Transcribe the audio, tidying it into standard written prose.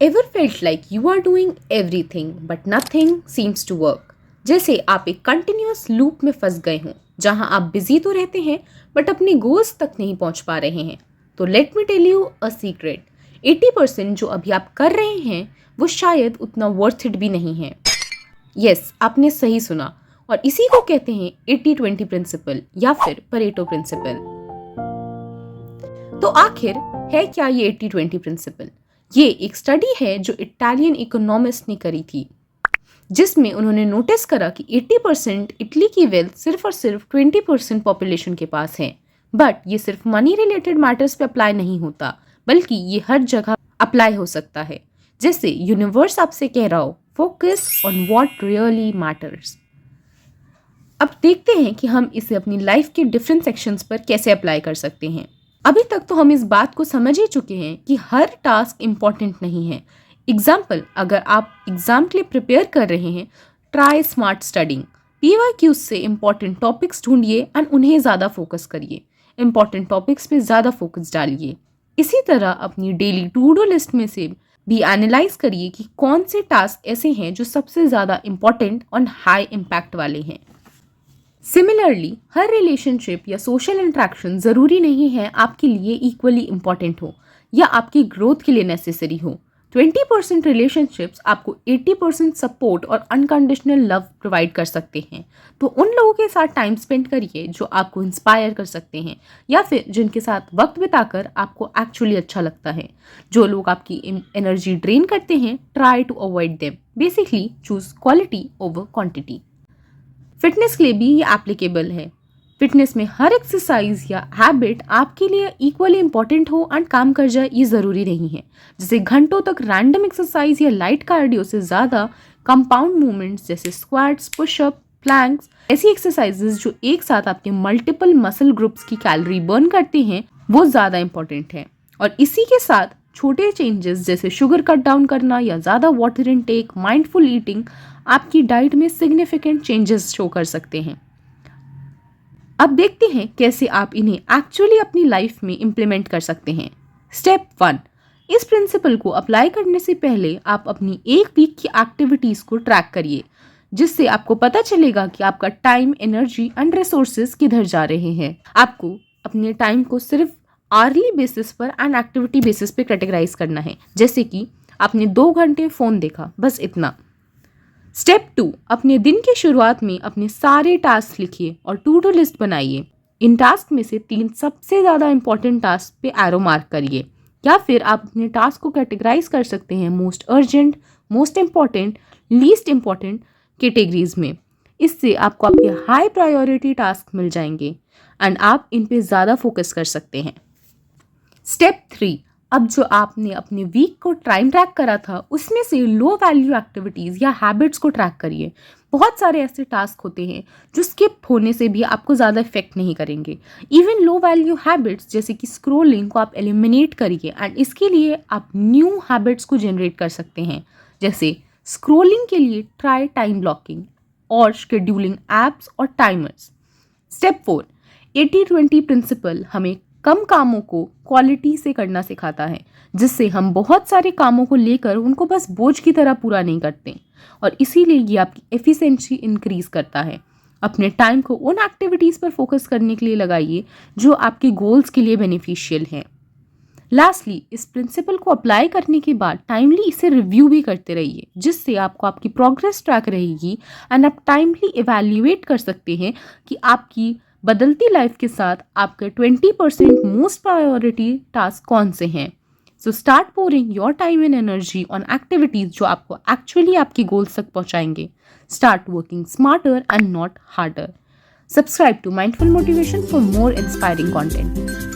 Ever felt like you are doing everything but nothing seems to work? जैसे आप एक continuous loop में फंस गए हों जहां आप बिजी तो रहते हैं बट अपने गोल्स तक नहीं पहुंच पा रहे हैं। तो let me tell you a secret. 80% जो अभी आप कर रहे हैं वो शायद उतना वर्थ इट भी नहीं है। यस, आपने सही सुना। और इसी को कहते हैं 80-20 प्रिंसिपल या फिर परेटो प्रिंसिपल। तो आखिर है क्या ये 80-20 प्रिंसिपल? ये एक स्टडी है जो इटालियन इकोनॉमिस्ट ने करी थी, जिसमें उन्होंने नोटिस करा कि 80% इटली की वेल्थ सिर्फ और सिर्फ 20% पॉपुलेशन के पास है। बट ये सिर्फ मनी रिलेटेड मैटर्स पे अप्लाई नहीं होता, बल्कि ये हर जगह अप्लाई हो सकता है। जैसे यूनिवर्स आपसे कह रहा हो, focus on what really matters. अब देखते हैं कि हम इसे अपनी लाइफ के डिफरेंट सेक्शंस पर कैसे अप्लाई कर सकते हैं। अभी तक तो हम इस बात को समझ ही चुके हैं कि हर टास्क इम्पॉर्टेंट नहीं है। एग्जाम्पल, अगर आप एग्जाम के लिए प्रिपेयर कर रहे हैं, ट्राई स्मार्ट स्टडिंग। PYQs से इम्पॉर्टेंट टॉपिक्स ढूंढिए एंड उन्हें ज़्यादा फोकस करिए। इम्पॉर्टेंट टॉपिक्स पे ज़्यादा फोकस डालिए। इसी तरह अपनी डेली टू डू लिस्ट में से भी एनालाइज करिए कि कौन से टास्क ऐसे हैं जो सबसे ज़्यादा इम्पॉर्टेंट और हाई इम्पैक्ट वाले हैं। सिमिलरली हर रिलेशनशिप या सोशल इंट्रैक्शन ज़रूरी नहीं है आपके लिए इक्वली इम्पॉर्टेंट हो या आपकी ग्रोथ के लिए नेसेसरी हो। 20% रिलेशनशिप्स आपको 80% सपोर्ट और अनकंडीशनल लव प्रोवाइड कर सकते हैं। तो उन लोगों के साथ टाइम स्पेंड करिए जो आपको इंस्पायर कर सकते हैं या फिर जिनके साथ वक्त बिताकर आपको एक्चुअली अच्छा लगता है। जो लोग आपकी एनर्जी ड्रेन करते हैं, try to avoid them. Basically choose quality over quantity. Fitness के लिए भी ये एप्लीकेबल है। फिटनेस में हर एक्सरसाइज या हैबिट आपके लिए इक्वली इंपॉर्टेंट हो एंड काम कर जाए ये ज़रूरी नहीं है। जैसे घंटों तक रैंडम एक्सरसाइज या लाइट कार्डियो से ज़्यादा कंपाउंड मूवमेंट्स जैसे स्क्वाट्स, पुशअप, प्लैंक्स, ऐसी एक्सरसाइजेज जो एक साथ आपके मल्टीपल मसल ग्रुप्स की कैलोरी बर्न करते हैं वो ज़्यादा इंपॉर्टेंट है। और इसी के साथ छोटे चेंजेस जैसे शुगर कट डाउन करना या ज़्यादा वाटर इनटेक, माइंडफुल ईटिंग आपकी डाइट में सिग्निफिकेंट चेंजेस शो कर सकते हैं। अब देखते हैं कैसे आप इन्हें एक्चुअली अपनी लाइफ में इंप्लीमेंट कर सकते हैं। स्टेप 1, इस प्रिंसिपल को अप्लाई करने से पहले आप अपनी एक वीक की एक्टिविटीज को ट्रैक करिए, जिससे आपको पता चलेगा कि आपका टाइम, एनर्जी एंड रिसोर्सेज किधर जा रहे हैं। आपको अपने टाइम को सिर्फ आर्ली बेसिस पर एंड एक्टिविटी बेसिस पे कैटेगराइज करना है। जैसे कि आपने 2 घंटे फोन देखा, बस इतना। स्टेप 2, अपने दिन की शुरुआत में अपने सारे टास्क लिखिए और टू डू लिस्ट बनाइए। इन टास्क में से 3 सबसे ज़्यादा इंपॉर्टेंट टास्क पे एरो मार्क करिए, या फिर आप अपने टास्क को कैटेगराइज कर सकते हैं most urgent, most important, least important categories में। इससे आपको आपके हाई प्रायोरिटी टास्क मिल जाएंगे एंड आप इन पे ज़्यादा फोकस कर सकते हैं। स्टेप 3, अब जो आपने अपने वीक को टाइम ट्रैक करा था उसमें से लो वैल्यू एक्टिविटीज़ या हैबिट्स को ट्रैक करिए। बहुत सारे ऐसे टास्क होते हैं जो स्किप होने से भी आपको ज़्यादा इफेक्ट नहीं करेंगे। इवन लो वैल्यू हैबिट्स जैसे कि स्क्रोलिंग को आप एलिमिनेट करिए एंड इसके लिए आप न्यू हैबिट्स को जनरेट कर सकते हैं। जैसे स्क्रोलिंग के लिए ट्राई टाइम ब्लॉकिंग और शेड्यूलिंग एप्स और टाइमर्स। स्टेप 4, 80-20 प्रिंसिपल हमें कम कामों को क्वालिटी से करना सिखाता है, जिससे हम बहुत सारे कामों को लेकर उनको बस बोझ की तरह पूरा नहीं करते और इसीलिए ये आपकी एफिशिएंसी इंक्रीज करता है। अपने टाइम को उन एक्टिविटीज़ पर फोकस करने के लिए लगाइए जो आपके गोल्स के लिए बेनिफिशियल हैं। लास्टली, इस प्रिंसिपल को अप्लाई करने के बाद टाइमली इसे रिव्यू भी करते रहिए, जिससे आपको आपकी प्रोग्रेस ट्रैक रहेगी एंड आप टाइमली इवैल्यूएट कर सकते हैं कि आपकी बदलती लाइफ के साथ आपके 20% मोस्ट प्रायोरिटी टास्क कौन से हैं। So start pouring your time and energy on activities जो आपको एक्चुअली आपके गोल्स तक पहुंचाएंगे। Start working smarter and not harder. Subscribe to mindful motivation for more inspiring content.